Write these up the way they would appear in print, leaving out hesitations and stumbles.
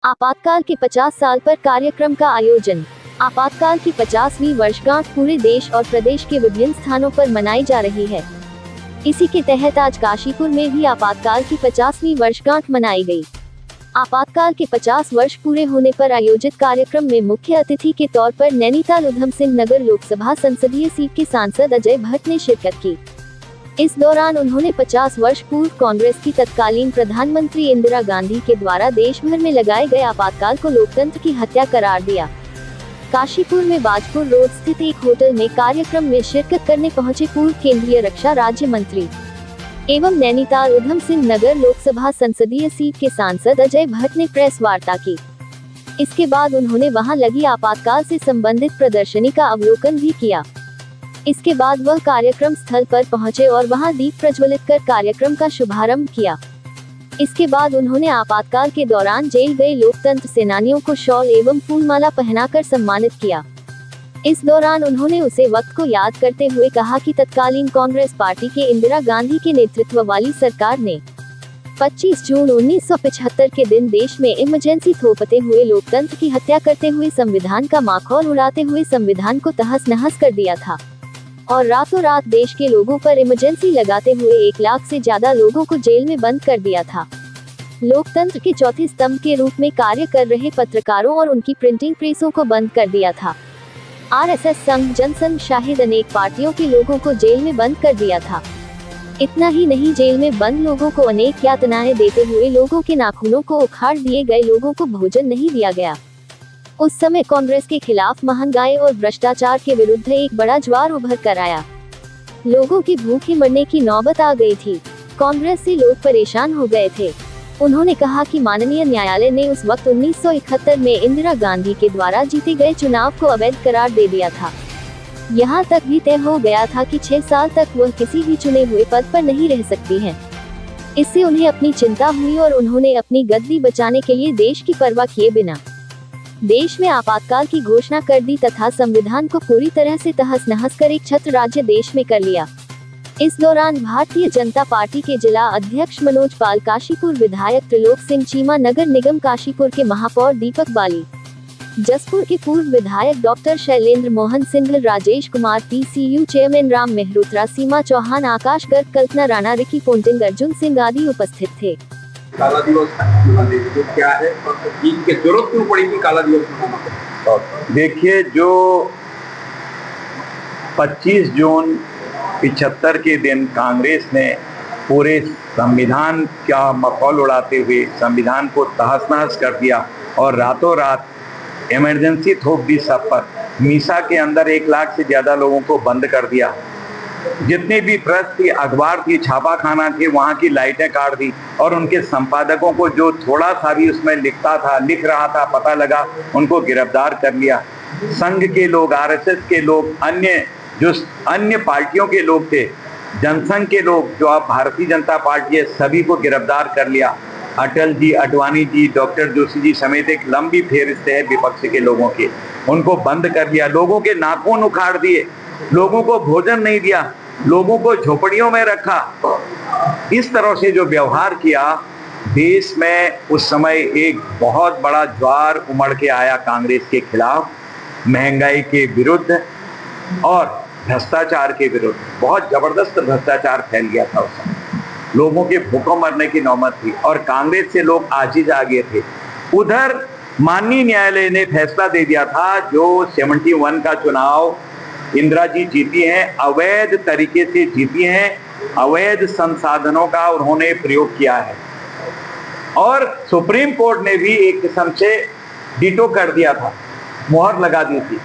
आपातकाल के 50 साल पर कार्यक्रम का आयोजन। आपातकाल की 50वीं वर्षगांठ पूरे देश और प्रदेश के विभिन्न स्थानों पर मनाई जा रही है। इसी के तहत आज काशीपुर में भी आपातकाल की 50वीं वर्षगांठ मनाई गई। आपातकाल के 50 वर्ष पूरे होने पर आयोजित कार्यक्रम में मुख्य अतिथि के तौर पर नैनीताल उधम सिंह नगर लोकसभा संसदीय सीट के सांसद अजय भट्ट ने शिरकत की। इस दौरान उन्होंने 50 वर्ष पूर्व कांग्रेस की तत्कालीन प्रधानमंत्री इंदिरा गांधी के द्वारा देश भर में लगाए गए आपातकाल को लोकतंत्र की हत्या करार दिया। काशीपुर में बाजपुर रोड स्थित एक होटल में कार्यक्रम में शिरकत करने पहुंचे पूर्व केंद्रीय रक्षा राज्य मंत्री एवं नैनीताल उधम सिंह नगर लोकसभा संसदीय सीट के सांसद अजय भट्ट ने प्रेस वार्ता की। इसके बाद उन्होंने वहां लगी आपातकाल से संबंधित प्रदर्शनी का अवलोकन भी किया। इसके बाद वह कार्यक्रम स्थल पर पहुंचे और वहां दीप प्रज्वलित कर कार्यक्रम का शुभारंभ किया। इसके बाद उन्होंने आपातकाल के दौरान जेल गए लोकतंत्र सेनानियों को शॉल एवं फूलमाला पहनाकर सम्मानित किया। इस दौरान उन्होंने उसे वक्त को याद करते हुए कहा कि तत्कालीन कांग्रेस पार्टी के इंदिरा गांधी के नेतृत्व वाली सरकार ने 25 जून 1975 के दिन देश में इमरजेंसी थोपते हुए लोकतंत्र की हत्या करते हुए संविधान का माखौल उड़ाते हुए संविधान को तहस नहस कर दिया था और रातों रात देश के लोगों पर इमरजेंसी लगाते हुए 1 लाख से ज्यादा लोगों को जेल में बंद कर दिया था। लोकतंत्र के चौथे स्तंभ के रूप में कार्य कर रहे पत्रकारों और उनकी प्रिंटिंग प्रेसों को बंद कर दिया था। आरएसएस संघ जनसंघ शाहिद अनेक पार्टियों के लोगों को जेल में बंद कर दिया था। इतना ही नहीं, जेल में बंद लोगों को अनेक यातनाएं देते हुए लोगों के नाखूनों को उखाड़ दिए गए, लोगों को भोजन नहीं दिया गया। उस समय कांग्रेस के खिलाफ महंगाई और भ्रष्टाचार के विरुद्ध एक बड़ा ज्वार उभर कर आया। लोगों की भूखे मरने की नौबत आ गई थी। कांग्रेस से लोग परेशान हो गए थे। उन्होंने कहा कि माननीय न्यायालय ने उस वक्त 1971 में इंदिरा गांधी के द्वारा जीते गए चुनाव को अवैध करार दे दिया था। यहाँ तक भी तय हो गया था कि 6 साल तक वह किसी भी चुने हुए पद पर नहीं रह सकती हैं। इससे उन्हें अपनी चिंता हुई और उन्होंने अपनी गद्दी बचाने के लिए देश की परवाह किए बिना देश में आपातकाल की घोषणा कर दी तथा संविधान को पूरी तरह से तहस नहस कर एक छत्र राज्य देश में कर लिया। इस दौरान भारतीय जनता पार्टी के जिला अध्यक्ष मनोज पाल, काशीपुर विधायक त्रिलोक सिंह चीमा, नगर निगम काशीपुर के महापौर दीपक बाली, जसपुर के पूर्व विधायक doctor Shailendra Mohan Singhal, Rajesh Kumar, PCU chairman Ram Mehrotra, Seema Chauhan, Akash Garg, Kalpana Rana, Ricky Ponting, Arjun Singh आदि उपस्थित थे। काला दिवस क्या है और की जरूरत क्यों पड़ी थी काला दिवस मनाने? देखिए, जो 25 जून 75 के दिन कांग्रेस ने पूरे संविधान का मखौल उड़ाते हुए संविधान को तहस नहस कर दिया और रातों रात इमरजेंसी थोप दी सब पर। मीसा के अंदर 1 लाख से ज्यादा लोगों को बंद कर दिया। जितने भी प्रेस थी, अखबार थी, छापाखाना थी, वहाँ की लाइटें काट दी और उनके संपादकों को जो थोड़ा सा भी उसमें लिख रहा था पता लगा, उनको गिरफ्तार कर लिया। संघ के लोग, आरएसएस के लोग, अन्य पार्टियों के लोग थे, जनसंघ के लोग, जो अब भारतीय जनता पार्टी है, सभी को गिरफ्तार कर लिया। अटल जी, अडवाणी जी, डॉक्टर जोशी जी समेत एक लंबी फेहरिस्त है विपक्ष के लोगों के, उनको बंद कर लिया। लोगों के नाखून उखाड़ दिए, लोगों को भोजन नहीं दिया, लोगों को झोपड़ियों में रखा। इस तरह से जो व्यवहार किया, देश में उस समय एक बहुत बड़ा ज्वार उमड़ के आया कांग्रेस के खिलाफ, महंगाई के विरुद्ध और भ्रष्टाचार के विरुद्ध। बहुत जबरदस्त भ्रष्टाचार फैल गया था उस समय, लोगों के भूखों मरने की नौबत थी और कांग्रेस से लोग आजीज आ गए थे। उधर माननीय न्यायालय ने फैसला दे दिया था, जो 71 का चुनाव इंदिरा जी जीती हैं, अवैध तरीके से जीती हैं, अवैध संसाधनों का उन्होंने प्रयोग किया है और सुप्रीम कोर्ट ने भी एक किस्म से डिटो कर दिया था, मुहर लगा दी थी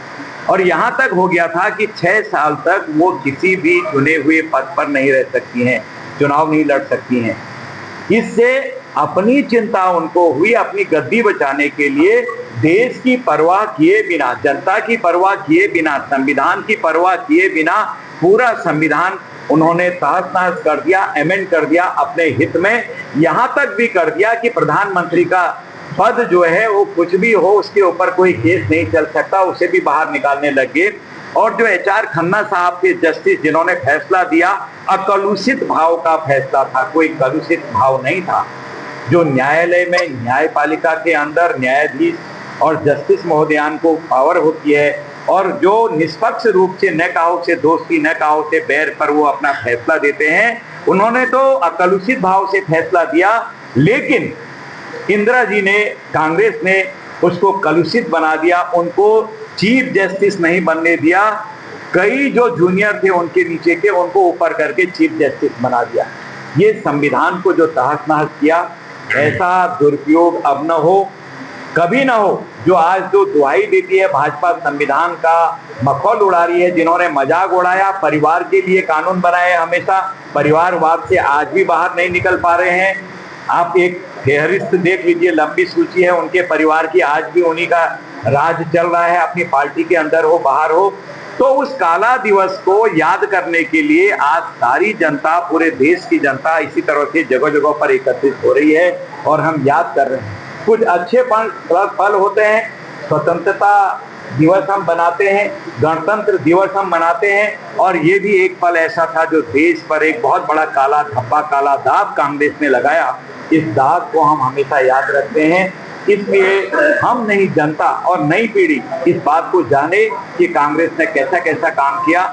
और यहां तक हो गया था कि 6 साल तक वो किसी भी चुने हुए पद पर नहीं रह सकती हैं, चुनाव नहीं लड़ सकती हैं। इससे अपनी चिंता उनको हुई, अपनी गद्दी बचाने के लिए देश की परवाह किए बिना, जनता की परवाह किए बिना, संविधान की परवाह किए बिना पूरा संविधान उन्होंने तहस नहस कर दिया, अमेंड कर दिया अपने हित में। यहां तक भी कर दिया कि प्रधानमंत्री का पद जो है वो कुछ भी हो, उसके ऊपर कोई केस नहीं चल सकता, उसे भी बाहर निकालने लगे। और जो HR खन्ना साहब के जस्टिस, जिन्होंने फैसला दिया, अकलुषित भाव का फैसला था, कोई कलुषित भाव नहीं था। जो न्यायालय में, न्यायपालिका के अंदर न्यायाधीश और जस्टिस महोदयान को पावर होती है और जो निष्पक्ष रूप से, न कहो से दोस्ती न कहो से बैर पर वो अपना फैसला देते हैं, उन्होंने तो अकलुषित भाव से फैसला दिया, लेकिन इंदिरा जी ने, कांग्रेस ने उसको कलुषित बना दिया, उनको चीफ जस्टिस नहीं बनने दिया। कई जो जूनियर थे उनके नीचे के, उनको ऊपर करके चीफ जस्टिस बना दिया। ये संविधान को जो तहस नहस किया, ऐसा दुरुपयोग अब न हो, कभी ना हो। जो आज जो दुहाई देती है भाजपा, संविधान का मखौल उड़ा रही है, जिन्होंने मजाक उड़ाया, परिवार के लिए कानून बनाए, हमेशा परिवारवाद से आज भी बाहर नहीं निकल पा रहे हैं। आप एक फेहरिस्त देख लीजिए, लंबी सूची है उनके परिवार की, आज भी उन्हीं का राज चल रहा है, अपनी पार्टी के अंदर हो बाहर हो। तो उस काला दिवस को याद करने के लिए आज सारी जनता, पूरे देश की जनता इसी तरह से जगह जगह पर एकत्रित हो रही है और हम याद कर रहे हैं। कुछ अच्छे पल होते हैं, स्वतंत्रता दिवस हम बनाते हैं, गणतंत्र दिवस हम मनाते हैं, और ये भी एक पल ऐसा था जो देश पर एक बहुत बड़ा काला धब्बा, काला दाग कांग्रेस ने लगाया। इस दाग को हम हमेशा याद रखते हैं, इसलिए हम नई जनता और नई पीढ़ी इस बात को जाने कि कांग्रेस ने कैसा कैसा काम किया,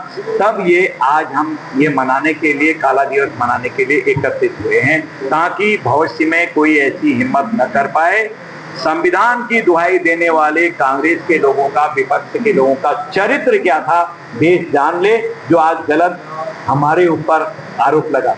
तब ये आज हम ये मनाने के लिए, काला दिवस मनाने के लिए एकत्रित हुए हैं, ताकि भविष्य में कोई ऐसी हिम्मत न कर पाए। संविधान की दुहाई देने वाले कांग्रेस के लोगों का, विपक्ष के लोगों का चरित्र क्या था, देश जान ले, जो आज गलत हमारे ऊपर आरोप लगा।